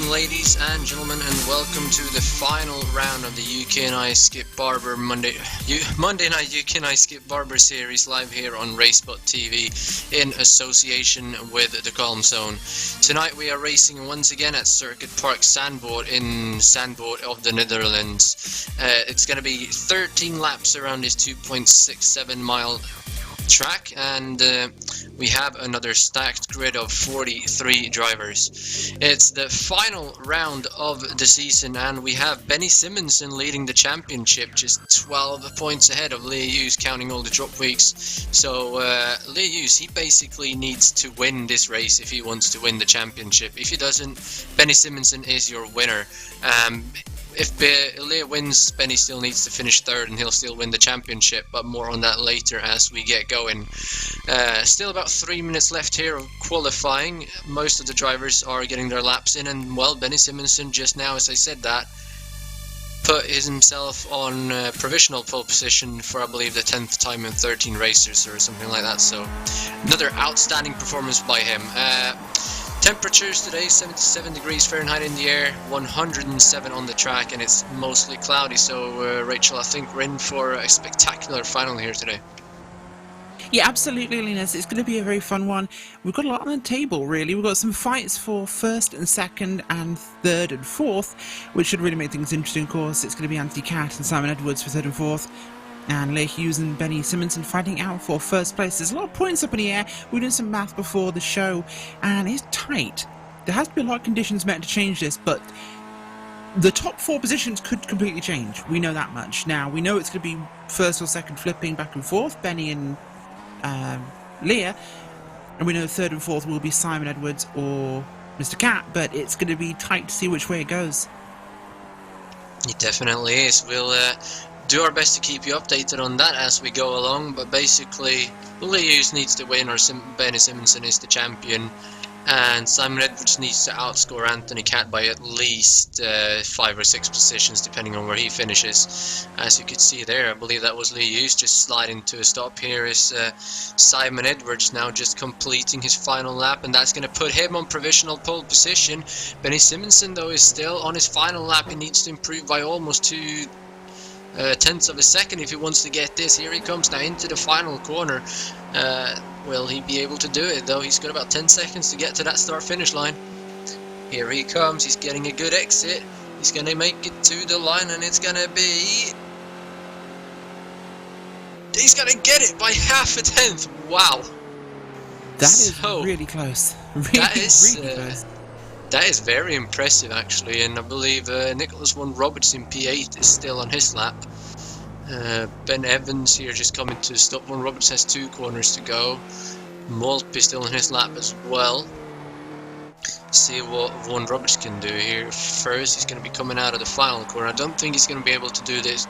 morning, ladies and gentlemen, and welcome to the final round of the UK&I Skip Barber Monday Night UK&I Skip Barber series live here on RaceSpotTV in association with the Calm Zone. Tonight we are racing once again at Circuit Park Zandvoort in Zandvoort of the Netherlands. It's going to be 13 laps around this 2.67 mile track, and we have another stacked grid of 43 drivers. It's the final round of the season, and we have Benny Simonsen leading the championship, just 12 points ahead of Leah Hughes, counting all the drop weeks. So Leah Hughes, he basically needs to win this race if he wants to win the championship. If he doesn't, Benny Simonsen is your winner. If Leah wins, Benny still needs to finish third and he'll still win the championship, but more on that later as we get going. Still about 3 minutes left here of qualifying. Most of the drivers are getting their laps in, and well, Benny Simonsen just now, as I said that, put himself on provisional pole position for, I believe, the 10th time in 13 races or something like that. So another outstanding performance by him. Temperatures today, 77 degrees Fahrenheit in the air, 107 on the track, and it's mostly cloudy. So, Rachel, I think we're in for a spectacular final here today. Yeah, absolutely, Linus. It's going to be a very fun one. We've got a lot on the table, really. We've got some fights for first and second and third and fourth, which should really make things interesting, of course. It's going to be Anthony Catt and Simon Edwards for third and fourth, and Leah Hughes and Benny Simonsen fighting out for first place. There's a lot of points up in the air. We did some math before the show, and it's tight. There has to be a lot of conditions met to change this, but the top four positions could completely change. We know that much. Now, we know it's going to be first or second flipping back and forth, Benny and Leah, and we know third and fourth will be Simon Edwards or Mr. Catt, but it's going to be tight to see which way it goes. It definitely is. We'll do our best to keep you updated on that as we go along, but basically Leah Hughes needs to win, or Benny Simonsen is the champion, and Simon Edwards needs to outscore Anthony Catt by at least 5 or 6 positions depending on where he finishes. As you could see there, I believe that was Leah Hughes just sliding to a stop. Here is Simon Edwards now just completing his final lap, and that's going to put him on provisional pole position. Benny Simonsen though is still on his final lap. He needs to improve by almost 2 tenths of a second if he wants to get this. Here he comes now into the final corner. Will he be able to do it though? He's got about 10 seconds to get to that start finish line. Here he comes, he's getting a good exit. He's going to make it to the line, and it's going to be... He's going to get it by half a tenth. Wow. That is really close. Really close. That is very impressive, actually, and I believe Nicholas von Robertson P8 is still on his lap. Ben Evans here just coming to stop. Von Roberts has 2 corners to go. Maltby still on his lap as well. See what Von Roberts can do here. First, he's going to be coming out of the final corner. I don't think he's going to be able to do this.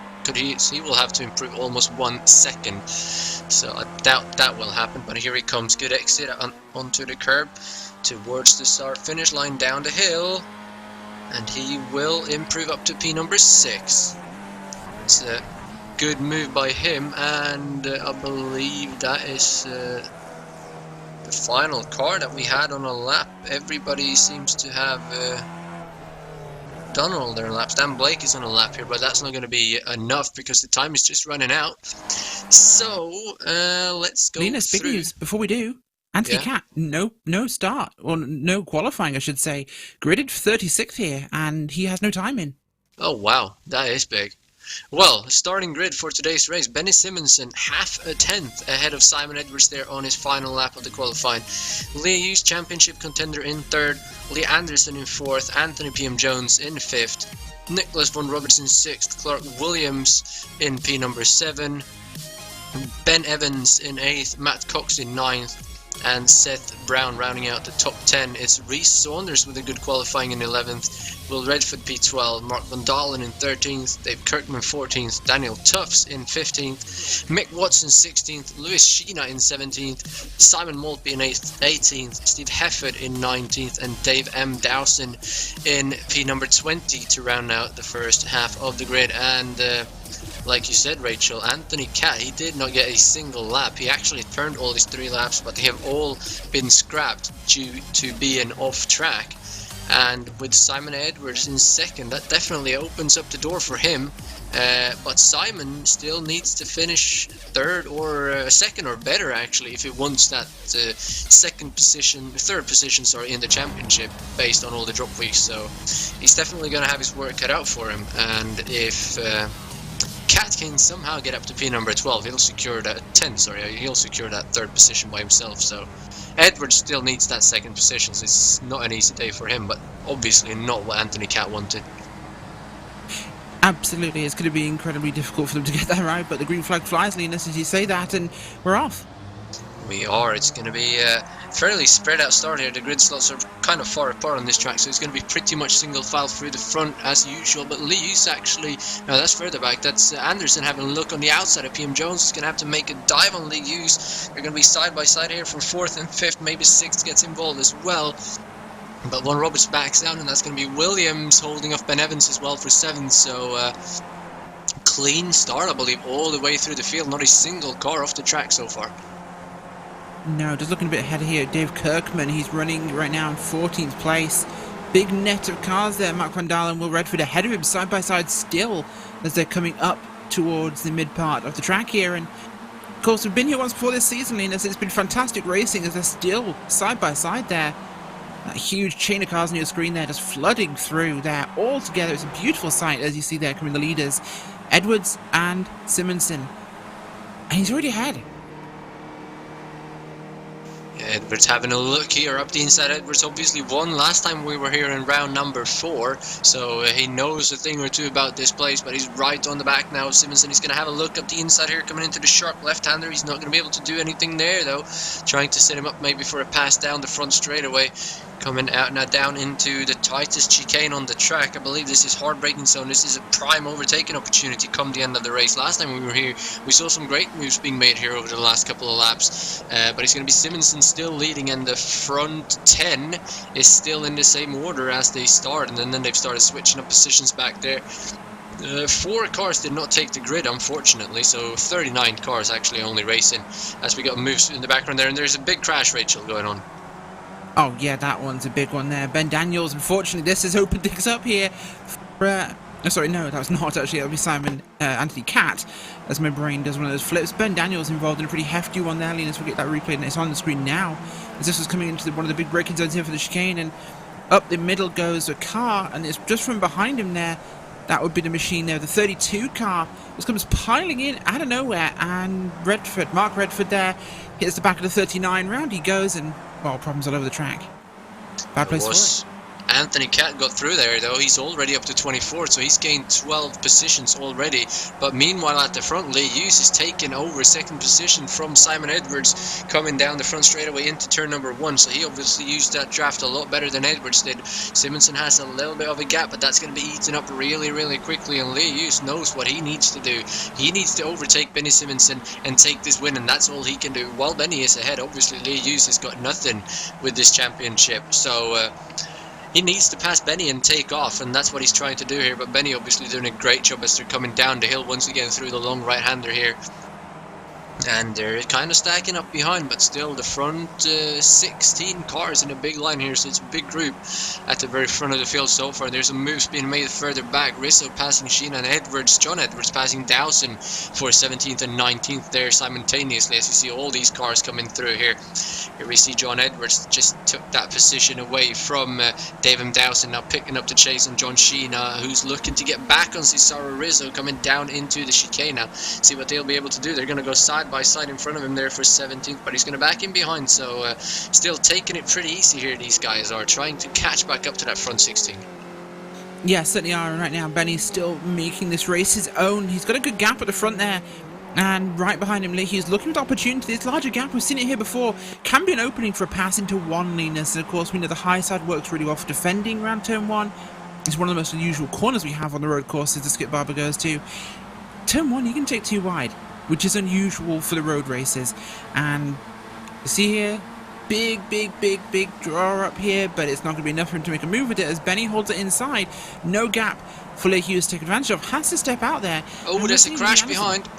He will have to improve almost 1 second. So I doubt that will happen. But here he comes. Good exit onto the curb towards the start finish line down the hill, and he will improve up to P number 6. It's a good move by him, and I believe that is the final car that we had on a lap. Everybody seems to have done all their laps. Dan Blake is on a lap here, but that's not going to be enough because the time is just running out. So let's go Linus, big news before we do. Anthony Catt, no start, or no qualifying, I should say. Gridded 36th here, and he has no time in. Oh, wow. That is big. Well, starting grid for today's race. Benny Simonsen, half a tenth ahead of Simon Edwards there on his final lap of the qualifying. Leah Hughes, championship contender, in third. Lee Anderson in fourth. Anthony P.M. Jones in fifth. Nicholas von Robertson sixth. Clark Williams in P number 7. Ben Evans in 8th. Matt Cox in 9th. And Seth Brown rounding out the top 10. It's Reese Saunders with a good qualifying in 11th, Will Redford P12, Mark Van Dalen in 13th, Dave Kirkman 14th, Daniel Tufts in 15th, Mick Watson 16th, Lewis Sheena in 17th, Simon Maltby in 18th, Steve Hefford in 19th, and Dave M. Dowson in P number 20 to round out the first half of the grid. And like you said, Rachel, Anthony Catt, he did not get a single lap. He actually turned all his 3 laps, but they have all been scrapped due to being off track. and with Simon Edwards in second, that definitely opens up the door for him. But Simon still needs to finish third or second or better, actually, if he wants that third position, sorry, in the championship, based on all the drop weeks. So he's definitely going to have his work cut out for him. And if Cat can somehow get up to P number 12, he'll secure that 10. Sorry, he'll secure that third position by himself. So Edwards still needs that second position. So it's not an easy day for him, but obviously not what Anthony Cat wanted. Absolutely, it's going to be incredibly difficult for them to get that right, but the green flag flies, Linus, as you say that, and we're off. We are. It's going to be a fairly spread out start here. The grid slots are kind of far apart on this track, so it's going to be pretty much single file through the front as usual. But Lee's actually, no, that's further back. That's Anderson having a look on the outside of PM Jones. Is going to have to make a dive on Lee's. They're going to be side by side here from 4th and 5th, maybe 6th gets involved as well. But one Roberts backs down, and that's going to be Williams holding off Ben Evans as well for 7th. So clean start, I believe, all the way through the field. Not a single car off the track so far. No, just looking a bit ahead here, Dave Kirkman, he's running right now in 14th place. Big net of cars there, Mark Van Dalen and Will Redford ahead of him, side by side still, as they're coming up towards the mid part of the track here. And of course, we've been here once before this season, Linus. It's been fantastic racing as they're still side by side there. That huge chain of cars on your screen there just flooding through there all together. It's a beautiful sight as you see there coming the leaders, Edwards and Simonson. And he's already ahead. Edwards having a look here up the inside. Edwards obviously won last time we were here in round number 4, so he knows a thing or two about this place, but he's right on the back now. Simonson is going to have a look up the inside here, coming into the sharp left-hander. He's not going to be able to do anything there though, trying to set him up maybe for a pass down the front straightaway. Coming out now down into the tightest chicane on the track. I believe this is hard braking zone. This is a prime overtaking opportunity come the end of the race. Last time we were here, we saw some great moves being made here over the last couple of laps. But it's going to be Simonson still leading, and the front 10 is still in the same order as they started, and then they've started switching up positions back there. 4 cars did not take the grid, unfortunately, so 39 cars actually only racing as we got moves in the background there, and there's a big crash, Rachel, going on. Oh yeah, that one's a big one there. Ben Daniels, unfortunately, this has opened things up here. Sorry, no, that was not actually. That'll be Anthony Cat, as my brain does one of those flips. Ben Daniels involved in a pretty hefty one there. Linus will get that replayed, and it's on the screen now, as this was coming into one of the big braking zones here for the chicane, and up the middle goes a car, and it's just from behind him there. That would be the machine there. The 32 car just comes piling in out of nowhere, and Mark Redford there, hits the back of the 39. Round he goes, and well, problems all over the track. Bad place for it. Anthony Cat got through there though. He's already up to 24, so he's gained 12 positions already. But meanwhile at the front, Lee Hughes is taking over 2nd position from Simon Edwards, coming down the front straightaway into turn number 1. So he obviously used that draft a lot better than Edwards did. Simonson has a little bit of a gap, but that's going to be eaten up really, really quickly. And Lee Hughes knows what he needs to do. He needs to overtake Benny Simonson and take this win, and that's all he can do. While Benny is ahead, obviously Lee Hughes has got nothing with this championship. So he needs to pass Benny and take off, and that's what he's trying to do here. But Benny obviously doing a great job as they're coming down the hill once again through the long right-hander here. And they're kind of stacking up behind, but still the front 16 cars in a big line here, so it's a big group at the very front of the field so far. There's some moves being made further back. Rizzo passing Sheena and Edwards, John Edwards passing Dowson for 17th and 19th there simultaneously, as you see all these cars coming through here. Here we see John Edwards just took that position away from David Dowson, now picking up the chase on John Sheena, who's looking to get back on Cesaro Rizzo, coming down into the chicane now. See what they'll be able to do. They're going to go side by side in front of him there for 17th, but he's going to back in behind, so still taking it pretty easy here. These guys are trying to catch back up to that front 16. Yeah, certainly are. Right now Benny's still making this race his own. He's got a good gap at the front there, and right behind him Lee Hughes looking for opportunity. This larger gap, we've seen it here before, can be an opening for a pass into one Linus, and of course we know the high side works really well for defending around turn 1. It's one of the most unusual corners we have on the road courses the Skip Barber goes to. Turn 1 you can take too wide, which is unusual for the road races. And you see here, big draw up here, but it's not going to be enough for him to make a move with it as Benny holds it inside. No gap for Lee Hughes to take advantage of. Has to step out there. Oh, there's a crash behind.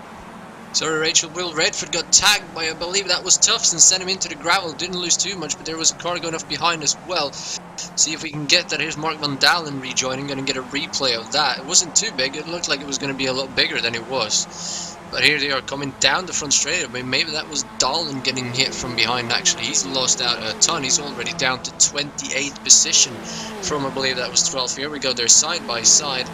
Sorry, Rachel. Will Redford got tagged by, I believe that was Tufts, and sent him into the gravel. Didn't lose too much, but there was a car going off behind as well. See if we can get that. Here's Mark Van Dalen rejoining. Going to get a replay of that. It wasn't too big. It looked like it was going to be a lot bigger than it was. But here they are coming down the front straight. Maybe that was Dalen getting hit from behind, actually. He's lost out a ton. He's already down to 28th position from, I believe that was 12th. Here we go. They're side by side.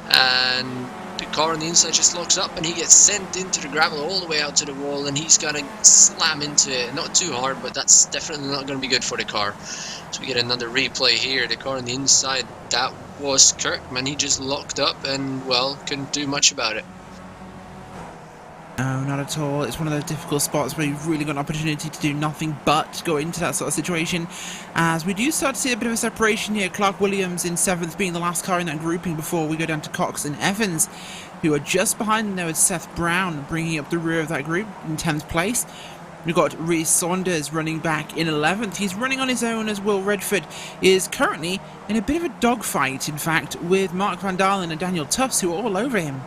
And the car on the inside just locks up, and he gets sent into the gravel all the way out to the wall, and he's gonna slam into it. Not too hard, but that's definitely not going to be good for the car. So we get another replay here. The car on the inside, that was Kirkman. He just locked up and, well, couldn't do much about it. No, not at all. It's one of those difficult spots where you've really got an opportunity to do nothing but go into that sort of situation. As we do start to see a bit of a separation here. Clark Williams in 7th being the last car in that grouping before we go down to Cox and Evans, who are just behind them there with Seth Brown bringing up the rear of that group in 10th place. We've got Reece Saunders running back in 11th. He's running on his own, as Will Redford is currently in a bit of a dogfight, in fact, with Mark Van Dalen and Daniel Tufts, who are all over him.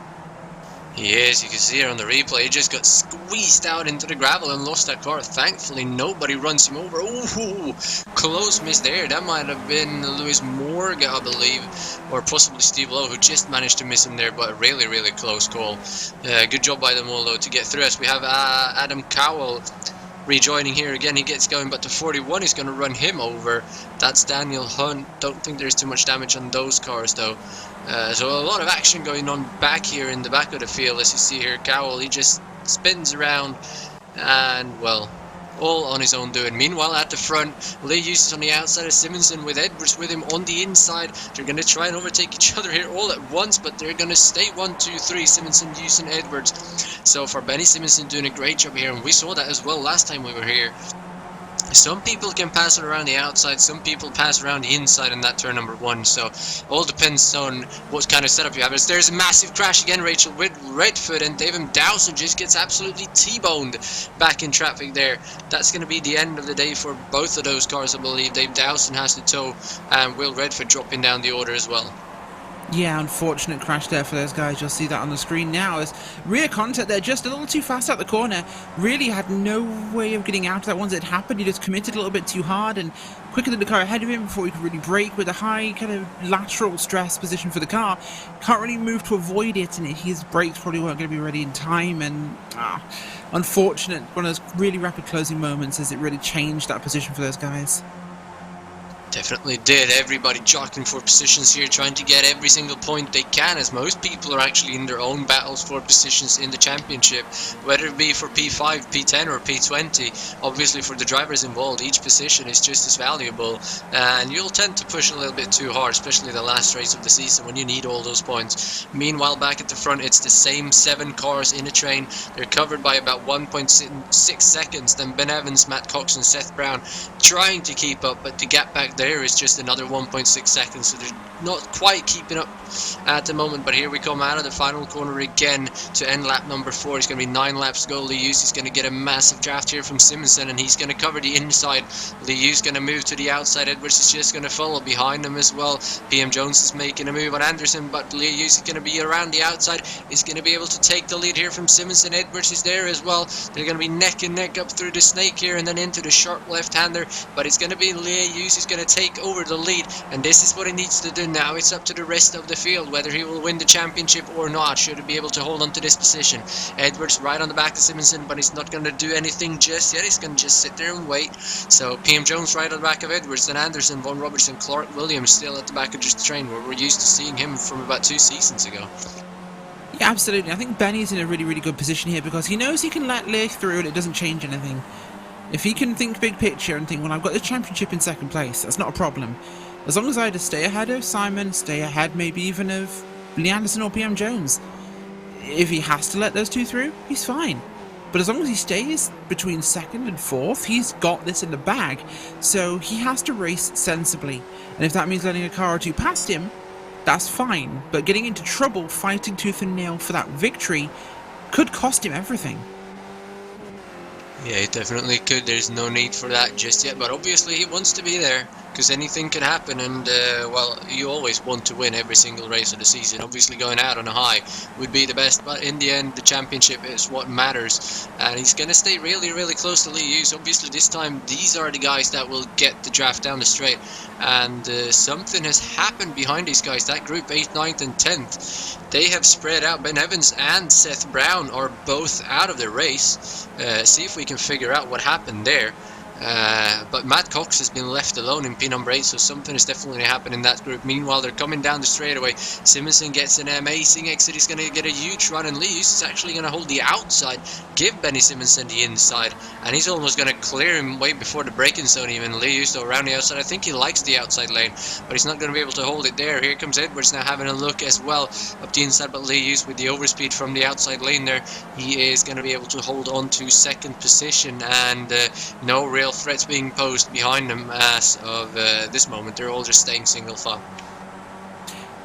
He is, you can see here on the replay, he just got squeezed out into the gravel and lost that car. Thankfully, nobody runs him over. Ooh, close miss there. That might have been Lewis Morgan, I believe, or possibly Steve Lowe, who just managed to miss him there, but a really, really close call. Good job by them all, though, to get through us. We have Adam Cowell rejoining here again. He gets going, but the 41 is going to run him over. That's Daniel Hunt. Don't think there's too much damage on those cars, though. So a lot of action going on back here in the back of the field. As you see here, Cowell, he just spins around and, well, all on his own doing. Meanwhile, at the front, Lee Eustace on the outside of Simonson with Edwards with him on the inside. They're going to try and overtake each other here all at once, but they're going to stay 1, 2, 3, Simonson, Eustace, and Edwards. So for Benny Simonson doing a great job here, and we saw that as well last time we were here. Some people can pass it around the outside, some people pass around the inside in that turn number 1, so all depends on what kind of setup you have. As there's a massive crash again, Rachel, with Redford, and David Dowson just gets absolutely T-boned back in traffic there. That's going to be the end of the day for both of those cars, I believe. Dave Dowson has to tow, and Will Redford dropping down the order as well. Yeah, unfortunate crash there for those guys. You'll see that on the screen now as rear contact there, just a little too fast out the corner. Really had no way of getting out of that once it happened. He just committed a little bit too hard and quicker than the car ahead of him before he could really brake with a high kind of lateral stress position for the car. Can't really move to avoid it, and his brakes probably weren't going to be ready in time, and unfortunate. One of those really rapid closing moments as it really changed that position for those guys. Definitely did. Everybody jockeying for positions here, trying to get every single point they can, as most people are actually in their own battles for positions in the championship, whether it be for P5, P10 or P20. Obviously for the drivers involved, each position is just as valuable, and you'll tend to push a little bit too hard, especially the last race of the season when you need all those points. Meanwhile, back at the front, it's the same 7 cars in a train. They're covered by about 1.6 seconds. Then Ben Evans, Matt Cox and Seth Brown trying to keep up, but the gap back there is just another 1.6 seconds, so they're not quite keeping up at the moment. But here we come out of the final corner again to end lap number 4. It's going to be 9 laps to go. Lee Hughes is going to get a massive draft here from Simonson, and he's going to cover the inside. Lee Hughes going to move to the outside. Edwards is just going to follow behind him as well. PM Jones is making a move on Anderson, but Lee Hughes is going to be around the outside. He's going to be able to take the lead here from Simonson. Edwards is there as well. They're going to be neck and neck up through the snake here and then into the sharp left-hander, but it's going to be Lee Hughes who's going to take over the lead, and this is what he needs to do now. It's up to the rest of the field whether he will win the championship or not, should he be able to hold on to this position. Edwards right on the back of Simonson, but he's not going to do anything just yet. He's going to just sit there and wait. So PM Jones right on the back of Edwards, then Anderson, Von Robertson, Clark Williams still at the back of just the train, where we're used to seeing him from about 2 seasons ago. Yeah, absolutely. I think Benny's in a really, really good position here because he knows he can let Leigh through and it doesn't change anything. If he can think big picture and think, well, I've got the championship in 2nd place, that's not a problem. As long as I just stay ahead of Simon, stay ahead maybe even of Lee Anderson or PM Jones. If he has to let those 2 through, he's fine. But as long as he stays between 2nd and 4th, he's got this in the bag. So he has to race sensibly. And if that means letting a car or 2 past him, that's fine. But getting into trouble, fighting tooth and nail for that victory, could cost him everything. Yeah, he definitely could. There's no need for that just yet, but obviously he wants to be there. because anything can happen, and well, you always want to win every single race of the season. Obviously going out on a high would be the best, but in the end the championship is what matters, and he's going to stay really close to Lee Hughes. Obviously this time these are the guys that will get the draft down the straight, and something has happened behind these guys. That group 8th, 9th and 10th, they have spread out. Ben Evans and Seth Brown are both out of the race. See if we can figure out what happened there. But Matt Cox has been left alone in P number 8, so something is definitely happening in that group. Meanwhile, they're coming down the straightaway. Simonson gets an amazing exit. He's going to get a huge run, and Lee Hughes is actually going to hold the outside, give Benny Simonson the inside, and he's almost going to clear him way before the braking zone even. Lee Hughes, though, around the outside. I think he likes the outside lane, but he's not going to be able to hold it there. Here comes Edwards now having a look as well up the inside, but Lee Hughes with the overspeed from the outside lane there, he is going to be able to hold on to 2nd position, and no real threats being posed behind them as of this moment. They're all just staying single file.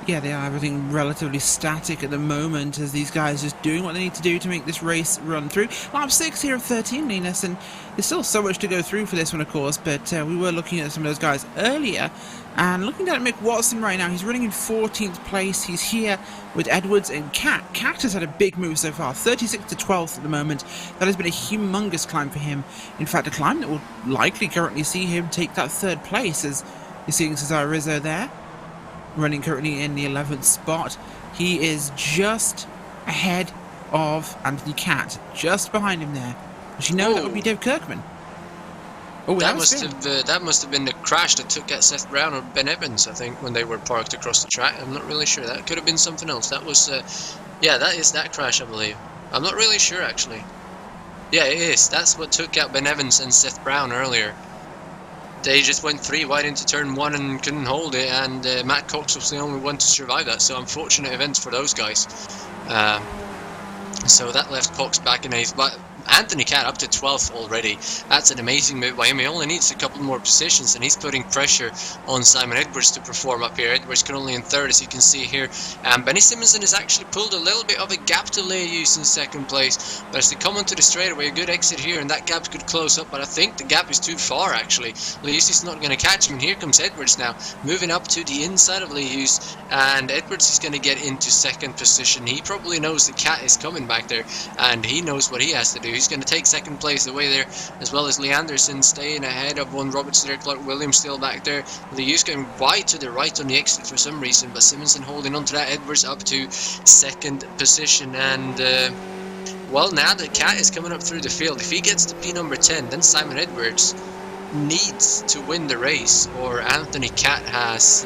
Yeah, they are everything relatively static at the moment, as these guys just doing what they need to do to make this race run through. Lap 6 here of 13, Linus, and there's still so much to go through for this one, of course, but we were looking at some of those guys earlier, and looking down at Mick Watson right now, he's running in 14th place. He's here with Edwards and Cat. Cat has had a big move so far, 36 to 12th at the moment. That has been a humongous climb for him. In fact, a climb that will likely currently see him take that 3rd place, as you're seeing Cesar Rizzo there, running currently in the 11th spot. He is just ahead of Anthony Cat, just behind him there. As you know, that would be Dave Kirkman. Oh, that must have been the crash that took out Seth Brown or Ben Evans, I think, when they were parked across the track. I'm not really sure. That could have been something else. That was, yeah, that is that crash, I believe. I'm not really sure, actually. Yeah, it is. That's what took out Ben Evans and Seth Brown earlier. They just went 3 wide into turn 1 and couldn't hold it, and Matt Cox was the only one to survive that, so unfortunate events for those guys. So that left Cox back in 8th, but Anthony Cat up to 12th already. That's an amazing move by him. He only needs a couple more positions, and he's putting pressure on Simon Edwards to perform up here. Edwards currently in 3rd, as you can see here. And Benny Simonson has actually pulled a little bit of a gap to Lee Hughes in 2nd place. But as they come onto the straightaway, a good exit here, and that gap could close up. But I think the gap is too far, actually. Lee Hughes is not going to catch him. And here comes Edwards now, moving up to the inside of Lee Hughes. And Edwards is going to get into 2nd position. He probably knows the Cat is coming back there, and he knows what he has to do. He's going to take 2nd place away there, as well as Lee Anderson staying ahead of One Roberts there. Clark Williams still back there. Lee Hughes going wide to the right on the exit for some reason, but Simonson holding on to that. Edwards up to 2nd position, and well, now the Cat is coming up through the field. If he gets to P number 10, then Simon Edwards needs to win the race, or Anthony Cat has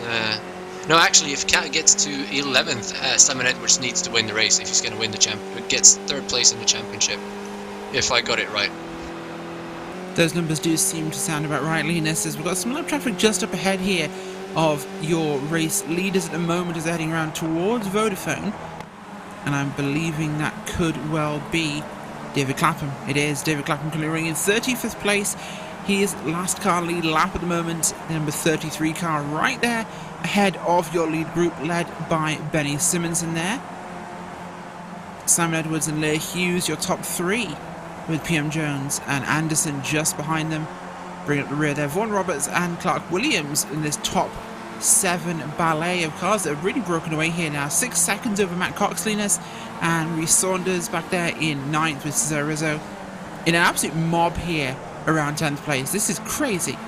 no, actually, if Cat gets to 11th, Simon Edwards needs to win the race if he's going to win the gets 3rd place in the championship, if I got it right. Those numbers do seem to sound about right, Linus, as we've got some lap traffic just up ahead here of your race leaders at the moment as they're heading around towards Vodafone, and I'm believing that could well be David Clapham. It is David Clapham clearing in 35th place. He is last car lead lap at the moment, the number 33 car right there ahead of your lead group, led by Benny Simonson there. Simon Edwards and Lee Hughes, your top 3, with PM Jones and Anderson just behind them. Bring up the rear there, Vaughan Roberts and Clark Williams in this top 7 ballet of cars that have really broken away here now. 6 seconds over Matt Cox, Linus, and Reece Saunders back there in 9th with Cesar Rizzo. In an absolute mob here around 10th place. This is crazy.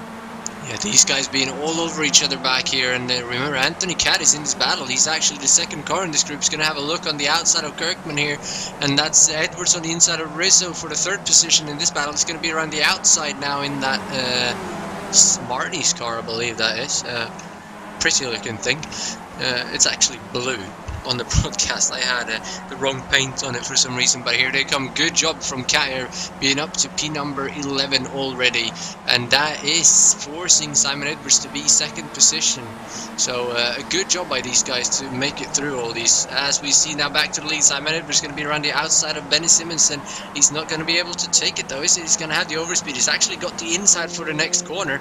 Yeah, these guys being all over each other back here, and remember, Anthony Cat is in this battle. He's actually the 2nd car in this group. He's going to have a look on the outside of Kirkman here, and that's Edwards on the inside of Rizzo for the 3rd position in this battle. It's going to be around the outside now in that Smarties car, I believe that is. Pretty looking thing. It's actually blue. On the broadcast I had the wrong paint on it for some reason, but here they come. Good job from Cat here, being up to P number 11 already, and that is forcing Simon Edwards to be 2nd position. So a good job by these guys to make it through all these. As we see now, back to the lead, Simon Edwards is going to be around the outside of Benny Simonson. He's not going to be able to take it though, is he? He's going to have the overspeed. He's actually got the inside for the next corner.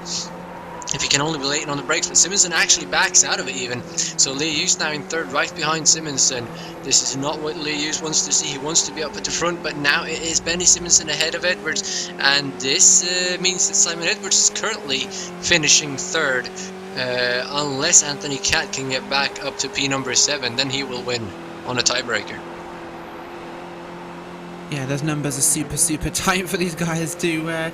if he can only be late on the brakes, but Simonsen actually backs out of it even. So Lee Hughes now in third, right behind Simonsen. This is not what Lee Hughes wants to see. He wants to be up at the front, but now it is Benny Simonsen ahead of Edwards, and this means that Simon Edwards is currently finishing third. Unless Anthony Cat can get back up to P number 7, then he will win on a tiebreaker. Yeah, those numbers are super tight for these guys to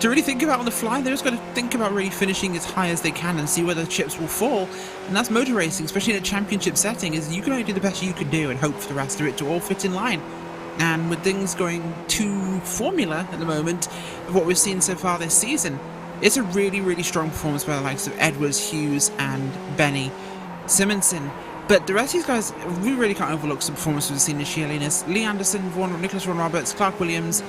really think about on the fly. They're just got to think about really finishing as high as they can and see where the chips will fall. And that's motor racing, especially in a championship setting, is you can only do the best you can do and hope for the rest of it to all fit in line. And with things going to formula at the moment of what we've seen so far this season, it's a really strong performance by the likes of Edwards, Hughes and Benny Simonsen. But the rest of these guys, we really can't overlook some performances we've seen this year. Lee Anderson, Nicholas Vaughan Roberts, Clark Williams,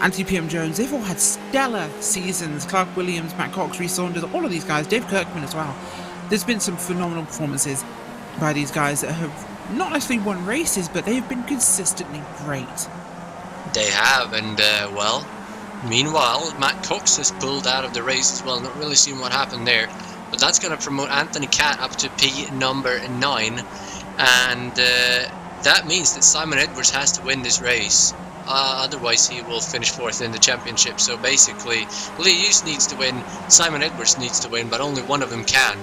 Anthony P.M. Jones, they've all had stellar seasons. Clark Williams, Matt Cox, Rhys Saunders, all of these guys, Dave Kirkman as well. There's been some phenomenal performances by these guys that have not necessarily won races, but they've been consistently great. They have, and well, meanwhile, Matt Cox has pulled out of the race as well. Not really seen what happened there. But that's going to promote Anthony Cat up to P number 9, and that means that Simon Edwards has to win this race, otherwise he will finish 4th in the championship. So basically, Lee Hughes needs to win, Simon Edwards needs to win, but only one of them can.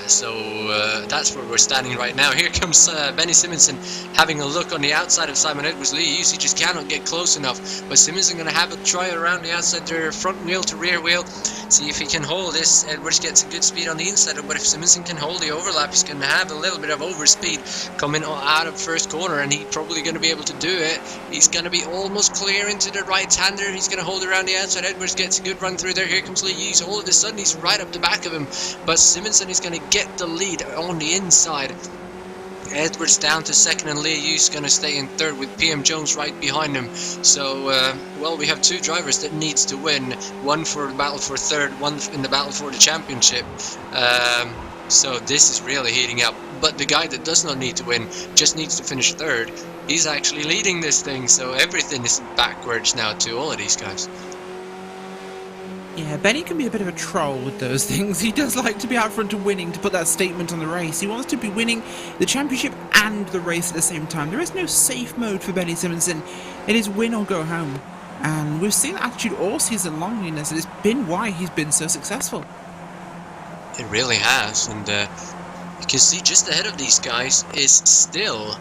So that's where we're standing right now. Here comes Benny Simonsen having a look on the outside of Simon Edwards. Lee Hughes, he just cannot get close enough, but Simonsen going to have a try around the outside there, front wheel to rear wheel, see if he can hold this. Edwards gets a good speed on the inside, but if Simonsen can hold the overlap, he's going to have a little bit of overspeed coming out of first corner, and he's probably going to be able to do it. He's going to be almost clear into the right-hander. He's going to hold around the outside. Edwards gets a good run through there. Here comes Lee Hughes. All of a sudden, he's right up the back of him, but Simonsen is going to get the lead on the inside. Edwards down to 2nd, and Lee Hughes going to stay in 3rd with PM Jones right behind him. So, well, we have 2 drivers that needs to win. One for the battle for 3rd, one in the battle for the championship. So this is really heating up. But the guy that does not need to win, just needs to finish 3rd. He's actually leading this thing, so everything is backwards now to all of these guys. Yeah, Benny can be a bit of a troll with those things. He does like to be out front and winning, to put that statement on the race. He wants to be winning the championship and the race at the same time. There is no safe mode for Benny Simonsen. It is win or go home. And we've seen that attitude all season long, and it's been why he's been so successful. It really has, and you can see just ahead of these guys is still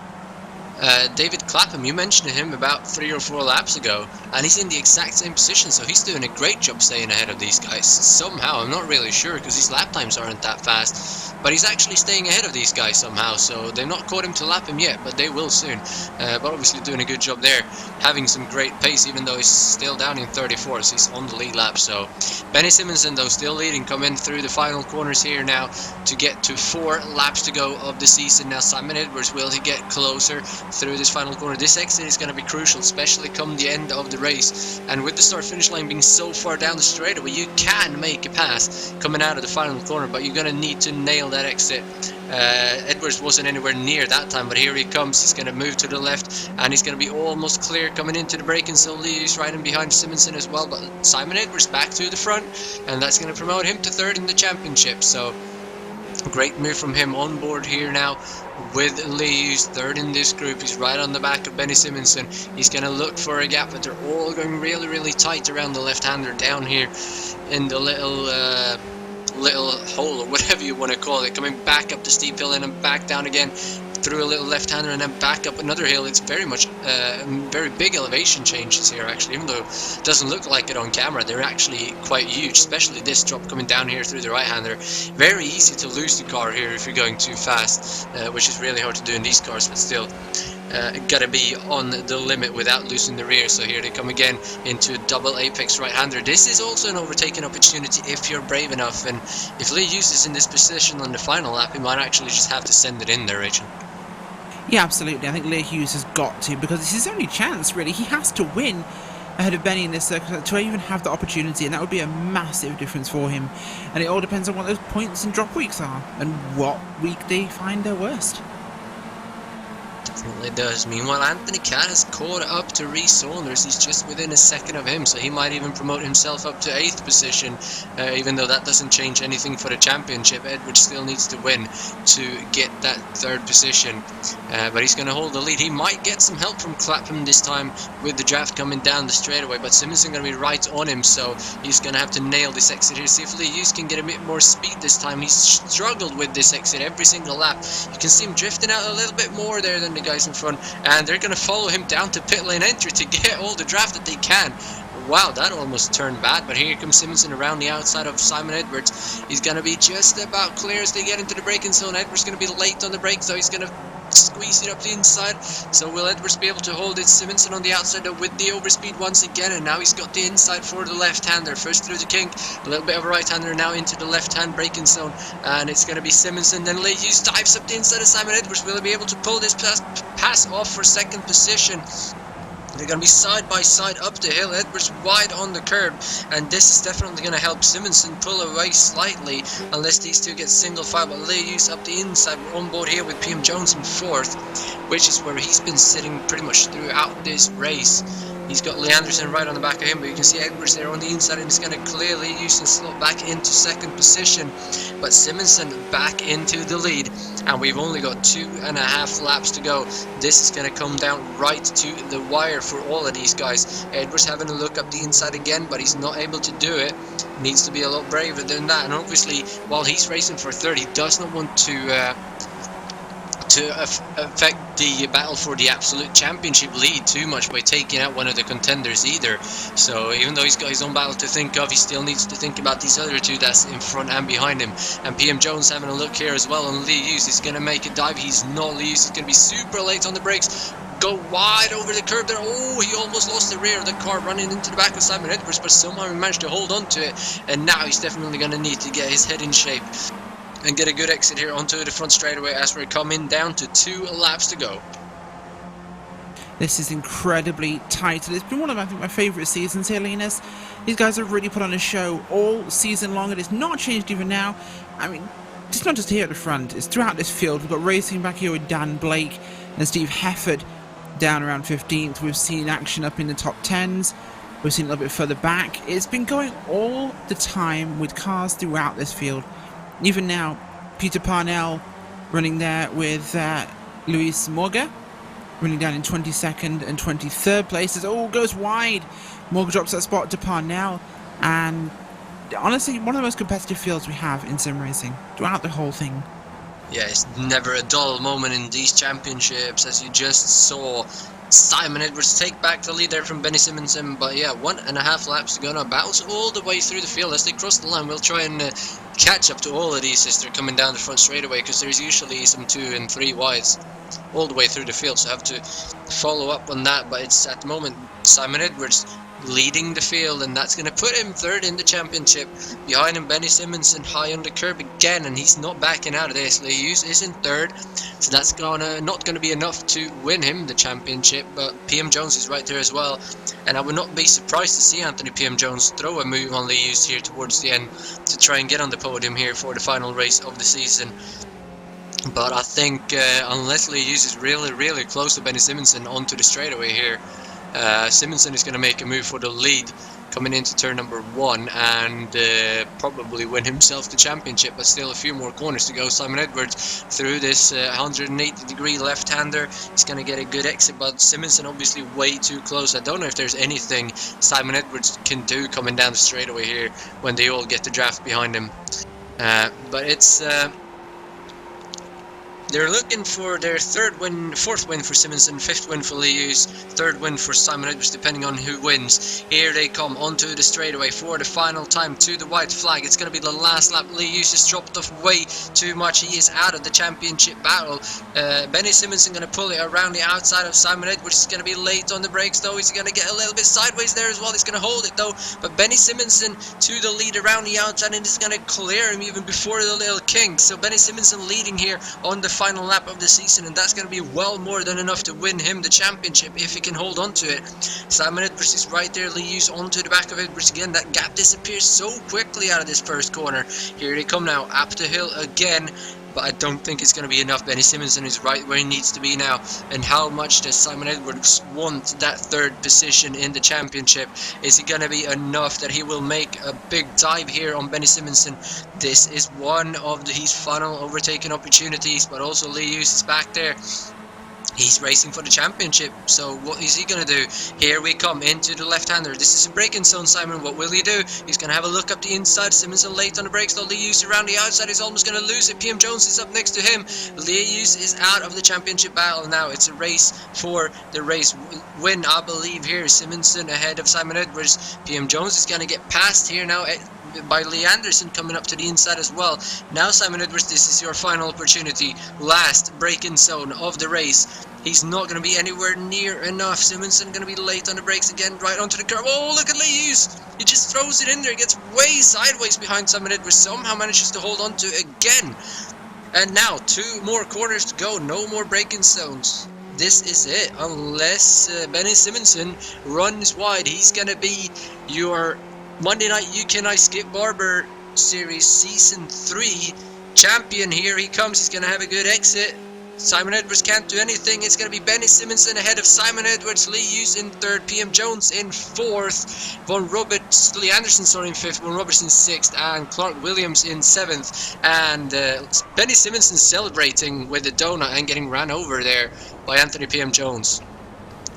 David Clapham. You mentioned him about 3 or 4 laps ago, and he's in the exact same position, so he's doing a great job staying ahead of these guys. Somehow, I'm not really sure, because his lap times aren't that fast, but he's actually staying ahead of these guys somehow, so they've not caught him to lap him yet, but they will soon. But obviously doing a good job there, having some great pace, even though he's still down in 34th, he's on the lead lap. So Benny Simonsen, though, still leading, coming through the final corners here now to get to 4 laps to go of the season. Now Simon Edwards, will he get closer through this final corner? This exit is going to be crucial, especially come the end of the race, and with the start finish line being so far down the straightaway, you can make a pass coming out of the final corner, but you're going to need to nail that exit. Edwards wasn't anywhere near that time, but here he comes. He's going to move to the left, and he's going to be almost clear coming into the braking, so Lee is right in behind Simonsen as well, but Simon Edwards back to the front, and that's going to promote him to 3rd in the championship. So great move from him on board here now with Lee, who's 3rd in this group. He's right on the back of Benny Simonsen. He's going to look for a gap, but they're all going really tight around the left-hander down here in the little hole, or whatever you want to call it, coming back up the steep hill and then back down again through a little left-hander and then back up another hill. It's very much very big elevation changes here, actually, even though it doesn't look like it on camera. They're actually quite huge, especially this drop coming down here through the right-hander. Very easy to lose the car here if you're going too fast, which is really hard to do in these cars, but still gotta be on the limit without losing the rear. So here they come again into double apex right-hander. This is also an overtaking opportunity if you're brave enough, and if Lee uses in this position on the final lap, he might actually just have to send it in there, Rachel. Yeah, absolutely. I think Lee Hughes has got to, because it's his only chance, really. He has to win ahead of Benny in this circuit to even have the opportunity, and that would be a massive difference for him. And it all depends on what those points and drop weeks are, and what week they find their worst. Definitely does. Meanwhile, Anthony Cat has caught up to Rhys Saunders. He's just within a second of him, so he might even promote himself up to 8th position, even though that doesn't change anything for the championship. Edwards still needs to win to get that 3rd position, but he's going to hold the lead. He might get some help from Clapham this time with the draft coming down the straightaway, but Simonson going to be right on him, so he's going to have to nail this exit here. See if Lee Hughes can get a bit more speed this time. He's struggled with this exit every single lap. You can see him drifting out a little bit more there than the guys in front, and they're going to follow him down to pit lane entry to get all the draft that they can. Wow, that almost turned bad, but here comes Simonson around the outside of Simon Edwards. He's going to be just about clear as they get into the braking zone. Edwards going to be late on the brakes, though. He's going to squeeze it up the inside. So will Edwards be able to hold it? Simonson on the outside with the overspeed once again, and now he's got the inside for the left-hander. First through the kink, a little bit of a right-hander now into the left-hand braking zone, and it's going to be Simonson. Then Lee Hughes dives up the inside of Simon Edwards. Will he be able to pull this pass off for 2nd position? They're going to be side by side up the hill. Edwards wide on the curb, and this is definitely going to help Simonson pull away slightly unless these two get single file. But Lee Hughes up the inside. We're on board here with PM Jones in 4th, which is where he's been sitting pretty much throughout this race. He's got Lee Anderson right on the back of him, but you can see Edwards there on the inside, and he's going to clear Lee Hughes and slot back into 2nd position. But Simonson back into the lead, and we've only got 2.5 laps to go. This is going to come down right to the wire for all of these guys. Edwards having a look up the inside again, but he's not able to do it. Needs to be a lot braver than that, and obviously while he's racing for 3rd, he does not want to affect the battle for the absolute championship lead too much by taking out one of the contenders either. So even though he's got his own battle to think of, he still needs to think about these other two that's in front and behind him. And PM Jones having a look here as well, and Lee Hughes is going to make a dive. He's not. Lee Hughes is going to be super late on the brakes. Go wide over the curb there. Oh, he almost lost the rear of the car running into the back of Simon Edwards, but somehow he managed to hold on to it, and now he's definitely going to need to get his head in shape and get a good exit here onto the front straightaway as we're coming down to 2 laps to go. This is incredibly tight. It's been one of, I think, my favourite seasons here, Linus. These guys have really put on a show all season long. It has not changed even now. I mean, it's not just here at the front. It's throughout this field. We've got racing back here with Dan Blake and Steve Hefford down around 15th. We've seen action up in the top 10s. We've seen a little bit further back. It's been going all the time with cars throughout this field. Even now, Peter Parnell running there with Luis Morga, running down in 22nd and 23rd places. Oh, goes wide. Morga drops that spot to Parnell, and honestly, one of the most competitive fields we have in sim racing throughout the whole thing. Yeah, it's never a dull moment in these championships, as you just saw Simon Edwards take back the lead there from Benny Simonson. But yeah, 1.5 laps to go now. Bounce all the way through the field as they cross the line. We'll try and catch up to all of these as they're coming down the front straightaway, because there's usually some 2 and 3 wides all the way through the field, so I have to follow up on that. But it's at the moment Simon Edwards leading the field, and that's going to put him 3rd in the championship. Behind him, Benny Simonson high on the curb again, and he's not backing out of this. Lee Hughes is in 3rd, so that's not going to be enough to win him the championship. But PM Jones is right there as well, and I would not be surprised to see Anthony PM Jones throw a move on Lee Hughes here towards the end to try and get on the podium here for the final race of the season. But I think unless Lee Hughes is really close to Benny Simonson onto the straightaway here, Simonson is going to make a move for the lead coming into turn number 1 and probably win himself the championship, but still a few more corners to go. Simon Edwards through this 180 degree left-hander. He's going to get a good exit, but Simonson obviously way too close. I don't know if there's anything Simon Edwards can do coming down the straightaway here when they all get the draft behind him. But it's they're looking for their 4th win for Simonson, 5th win for Lee Hughes, 3rd win for Simon Edwards, depending on who wins. Here they come onto the straightaway for the final time to the white flag. It's going to be the last lap. Lee Hughes has dropped off way too much. He is out of the championship battle. Benny Simonson going to pull it around the outside of Simon Edwards. He's going to be late on the brakes though. He's going to get a little bit sideways there as well. He's going to hold it though. But Benny Simonson to the lead around the outside, and is going to clear him even before the little kink. So Benny Simonson leading here on the final lap of the season, and that's going to be well more than enough to win him the championship if he can hold on to it. Simon Edwards is right there. Lee Hughes onto the back of Edwards again. That gap disappears so quickly out of this first corner. Here they come now, up the hill again. but I don't think it's going to be enough. Benny Simonson is right where he needs to be now. And how much does Simon Edwards want that third position in the championship? Is it going to be enough that he will make a big dive here on Benny Simonson? This is one of his final overtaking opportunities, but also Lee Hughes is back there. He's racing for the championship, so what is he going to do? Here we come into the left-hander. This is a braking zone, Simon. What will he do? He's going to have a look up the inside. Simonson late on the brakes, though. Lee Hughes around the outside. He's almost going to lose it. PM Jones is up next to him. Lee Hughes is out of the championship battle now. It's a race for the race win, I believe, here. Simonson ahead of Simon Edwards. PM Jones is going to get passed here now by Lee Anderson coming up to the inside as well. Now Simon Edwards, this is your final opportunity. Last braking zone of the race. He's not going to be anywhere near enough. Simonson going to be late on the brakes again, right onto the curb. Oh, look at Lee Hughes. He just throws it in there, gets way sideways behind Simon Edwards, somehow manages to hold on to it again. And now 2 more corners to go, no more braking zones. This is it, unless Benny Simonson runs wide. He's going to be your Monday Night UK&I Skip Barber Series Season 3 champion. Here he comes. He's going to have a good exit. Simon Edwards can't do anything. It's going to be Benny Simonson ahead of Simon Edwards. Lee Hughes in 3rd. PM Jones in 4th. Lee Anderson sorry in 5th. Von Roberts in 6th. And Clark Williams in 7th. And Benny Simonson celebrating with the donut and getting ran over there by Anthony PM Jones.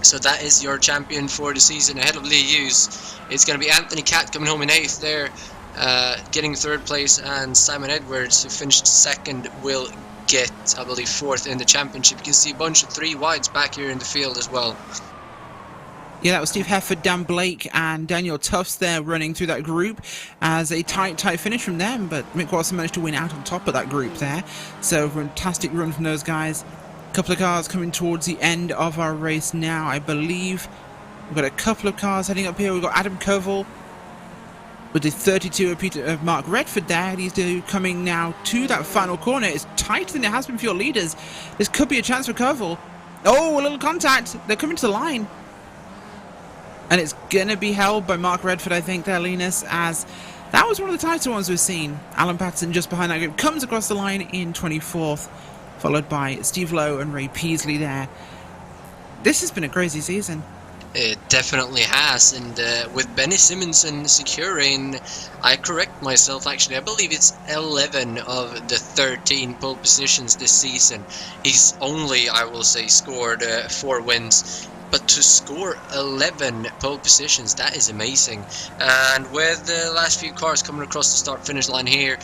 So that is your champion for the season ahead of Lee Hughes. It's going to be Anthony Catt coming home in 8th there, getting 3rd place, and Simon Edwards, who finished 2nd, will get, I believe, 4th in the championship. You can see a bunch of 3 wides back here in the field as well. Yeah, that was Steve Hefford, Dan Blake, and Daniel Tufts there running through that group as a tight finish from them, but Mick Watson managed to win out on top of that group there. So fantastic run from those guys. Couple of cars coming towards the end of our race now, I believe. We've got a couple of cars heading up here. We've got Adam Koval with the 32 of Mark Redford there. He's coming now to that final corner. It's tighter than it has been for your leaders. This could be a chance for Koval. Oh, a little contact. They're coming to the line. And it's going to be held by Mark Redford, I think, there, Linus, as that was one of the tighter ones we've seen. Alan Patterson just behind that group comes across the line in 24th. Followed by Steve Lowe and Ray Peasley there. This has been a crazy season. It definitely has, and with Benny Simonson securing, I correct myself actually, I believe it's 11 of the 13 pole positions this season. He's only, I will say, scored 4 wins. But to score 11 pole positions, that is amazing. And with the last few cars coming across the start-finish line here,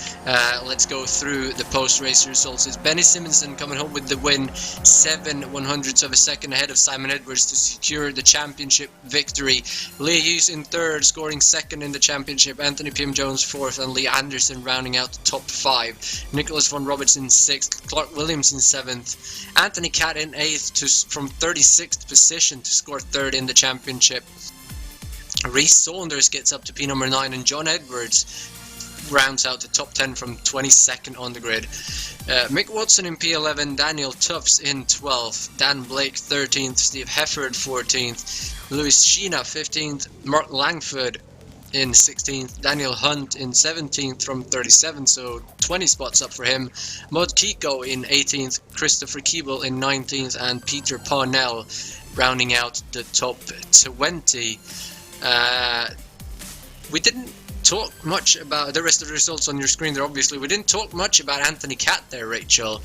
let's go through the post-race results. It's Benny Simonson coming home with the win, 7/100ths of a second ahead of Simon Edwards to secure the championship victory. Lee Hughes in 3rd, scoring 2nd in the championship. Anthony PM Jones 4th, and Lee Anderson rounding out the top 5. Nicholas Von Roberts in 6th, Clark Williams in 7th, Anthony Catt in 8th from 36th position to score 3rd in the championship. Reece Saunders gets up to P number 9, and John Edwards rounds out the top 10 from 22nd on the grid. Mick Watson in P11, Daniel Tufts in 12th, Dan Blake 13th, Steve Hefford 14th, Louis Sheena 15th, Mark Langford in 16th, Daniel Hunt in 17th from 37, so 20 spots up for him. Maud Kiko in 18th, Christopher Keeble in 19th, and Peter Parnell rounding out the top 20. We didn't talk much about the rest of the results on your screen there, obviously. We didn't talk much about Anthony Catt there, Rachel,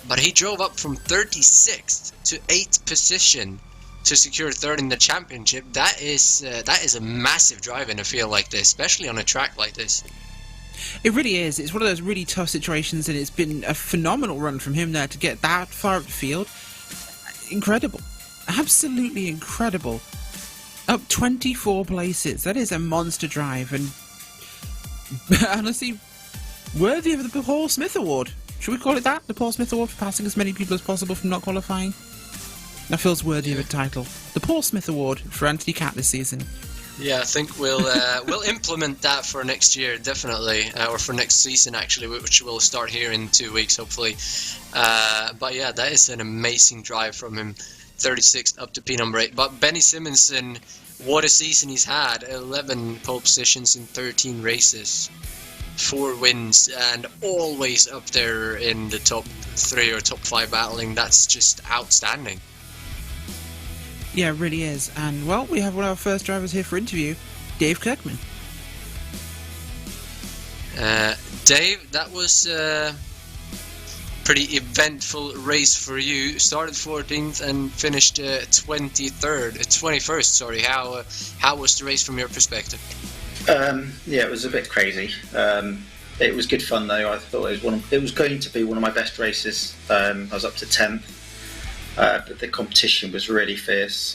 but he drove up from 36th to 8th position to secure 3rd in the championship. That is a massive drive in a field like this, especially on a track like this. It really is. It's one of those really tough situations, and it's been a phenomenal run from him there to get that far up the field. Incredible. Absolutely incredible. Up 24 places. That is a monster drive, and honestly, worthy of the Paul Smith Award. Should we call it that? The Paul Smith Award for passing as many people as possible from not qualifying? That feels worthy of a title. The Paul Smith Award for Anthony Catt this season. Yeah, I think we'll implement that for next year, definitely, or for next season actually, which will start here in 2 weeks, hopefully. But yeah, that is an amazing drive from him, 36th up to P number 8. But Benny Simonson, what a season he's had! 11 pole positions in 13 races. 4 wins and always up there in the top 3 or top 5 battling. That's just outstanding. Yeah, it really is. And, well, we have one of our first drivers here for interview, Dave Kirkman. Dave, that was a pretty eventful race for you. Started 14th and finished 21st. Sorry. How was the race from your perspective? Yeah, it was a bit crazy. It was good fun though. I thought it was going to be one of my best races. I was up to 10th, but the competition was really fierce.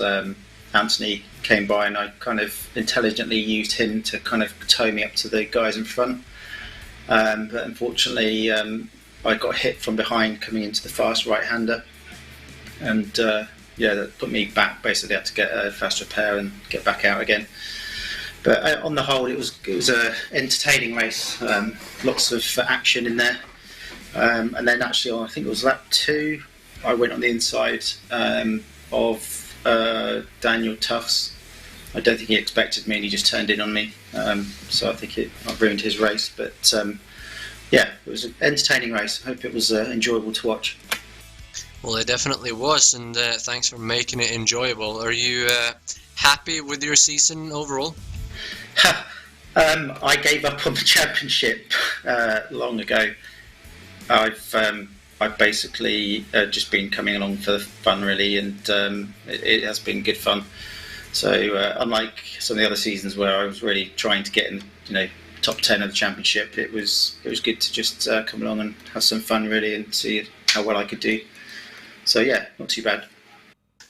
Anthony came by and I kind of intelligently used him to kind of tow me up to the guys in front. But unfortunately, I got hit from behind coming into the fast right-hander, and that put me back. Basically, I had to get a fast repair and get back out again. But on the whole, it was an entertaining race. Lots of action in there. And then actually, I think it was lap 2, I went on the inside of Daniel Tufts. I don't think he expected me, and he just turned in on me. So I think I ruined his race. But it was an entertaining race. I hope it was enjoyable to watch. Well, it definitely was, and thanks for making it enjoyable. Are you happy with your season overall? I gave up on the championship long ago. I've basically just been coming along for the fun, really, and it has been good fun. So unlike some of the other seasons where I was really trying to get in, top 10 of the championship, it was good to just come along and have some fun, really, and see how well I could do. So yeah, not too bad.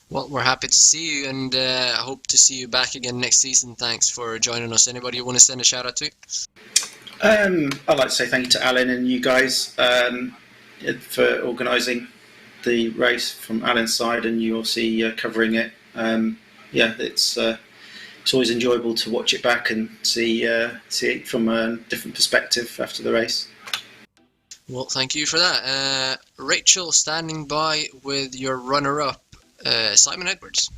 Well, we're happy to see you, and hope to see you back again next season. Thanks for joining us. Anybody you want to send a shout out to? I'd like to say thank you to Alan and you guys for organising the race from Alan's side, and you obviously covering it. It's always enjoyable to watch it back and see it from a different perspective after the race. Well, thank you for that. Rachel, standing by with your runner-up, Simon Edwards.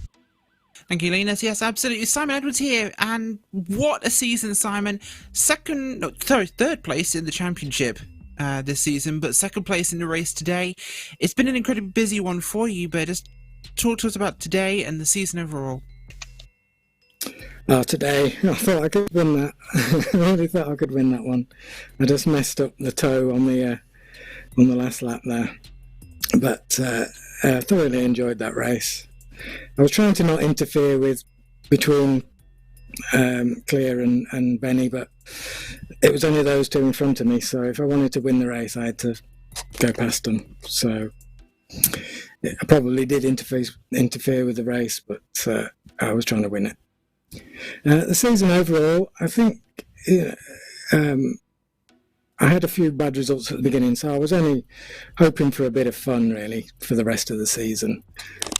Thank you, Linus. Yes, absolutely. Simon Edwards here, and what a season, Simon. Third place in the championship this season, but second place in the race today. It's been an incredibly busy one for you, but just talk to us about today and the season overall. Today, I thought I could win that. I really thought I could win that one. I just messed up the toe on the last lap there, but I thoroughly enjoyed that race. I was trying to not interfere between Clear and Benny, but it was only those two in front of me, so if I wanted to win the race I had to go past them. So I probably did interfere with the race, but I was trying to win it. The season overall, I think I had a few bad results at the beginning, so I was only hoping for a bit of fun, really, for the rest of the season.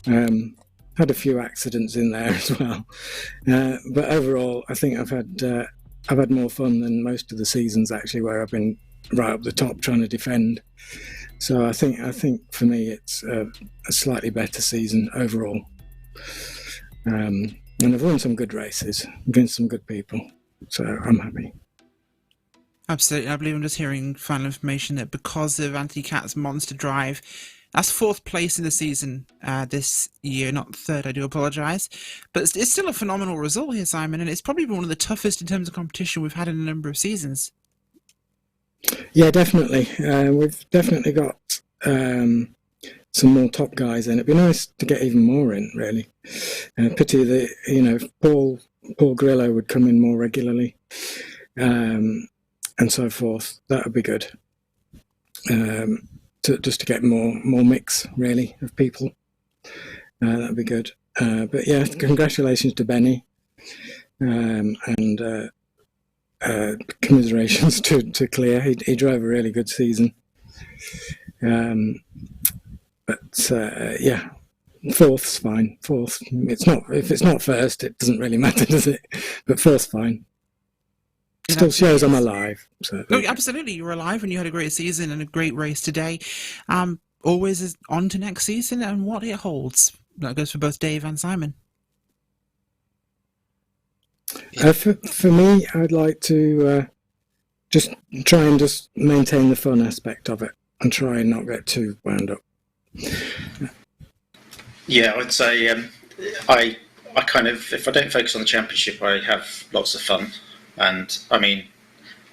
Had a few accidents in there as well, but overall, I think I've had more fun than most of the seasons actually, where I've been right up the top trying to defend. So I think for me it's a slightly better season overall, and I've won some good races against some good people, so I'm happy. Absolutely. I believe I'm just hearing final information that because of Anthony Catt's monster drive, that's 4th place in the season this year, not 3rd, I do apologise. But it's still a phenomenal result here, Simon, and it's probably been one of the toughest in terms of competition we've had in a number of seasons. Yeah, definitely. We've definitely got some more top guys in. It'd be nice to get even more in, really. Pity that, if Paul Grillo would come in more regularly, and so forth. That would be good. Just to get more mix, really, of people. That would be good. But yeah, congratulations to Benny, and commiserations to Clear. He drove a really good season. But yeah, 4th's fine. 4th. If it's not 1st, it doesn't really matter, does it? But 4th's fine. Still shows I'm alive. So. No, absolutely, you're alive, and you had a great season and a great race today. Always is on to next season and what it holds. That goes for both Dave and Simon. For me, I'd like to just try and just maintain the fun aspect of it and try and not get too wound up. Yeah, I'd say I kind of, if I don't focus on the championship, I have lots of fun. And I mean,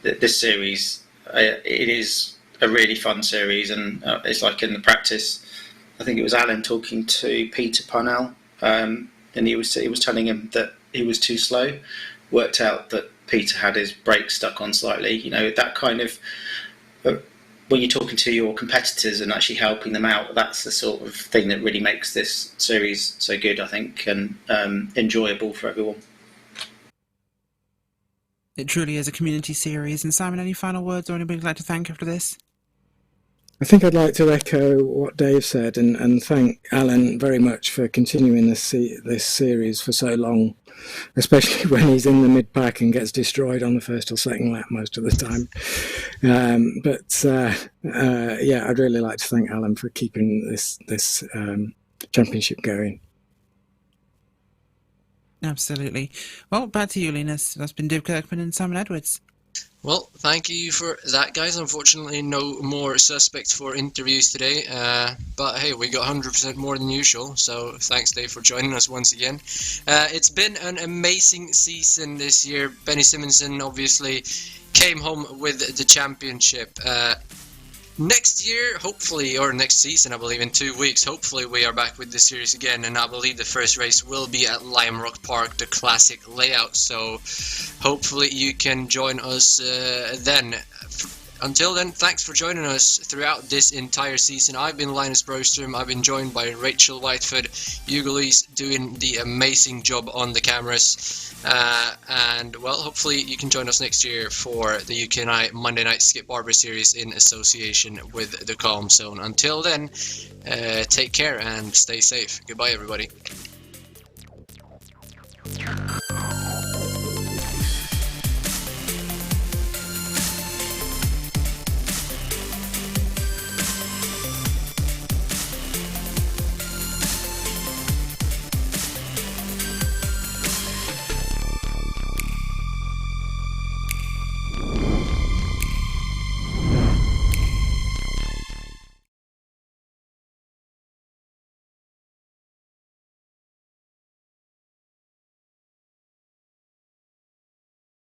this series, it is a really fun series, and it's like in the practice. I think it was Alan talking to Peter Parnell, and he was telling him that he was too slow. Worked out that Peter had his brakes stuck on slightly. You know, that kind of when you're talking to your competitors and actually helping them out, that's the sort of thing that really makes this series so good, I think, and enjoyable for everyone. It truly is a community series. And Simon, any final words or anybody you'd like to thank after this? I think I'd like to echo what Dave said and thank Alan very much for continuing this series for so long, especially when he's in the mid-pack and gets destroyed on the first or second lap most of the time. Yeah, I'd really like to thank Alan for keeping this championship going. Absolutely. Well, back to you, Linus. That's been Dave Kirkman and Simon Edwards. Well, thank you for that, guys. Unfortunately, no more suspects for interviews today. But hey, we got 100% more than usual. So thanks, Dave, for joining us once again. It's been an amazing season this year. Benny Simonson obviously came home with the championship. Next year, hopefully, or next season, I believe in 2 weeks, hopefully we are back with the series again, and I believe the first race will be at Lime Rock Park, the classic layout, so hopefully you can join us then. Until then, thanks for joining us throughout this entire season. I've been Linus Broström. I've been joined by Rachel Whitefoot, Hugo Lees doing the amazing job on the cameras. And well, hopefully you can join us next year for the UK&I Monday Night Skip Barber series in association with the Calm Zone. Until then, take care and stay safe. Goodbye, everybody.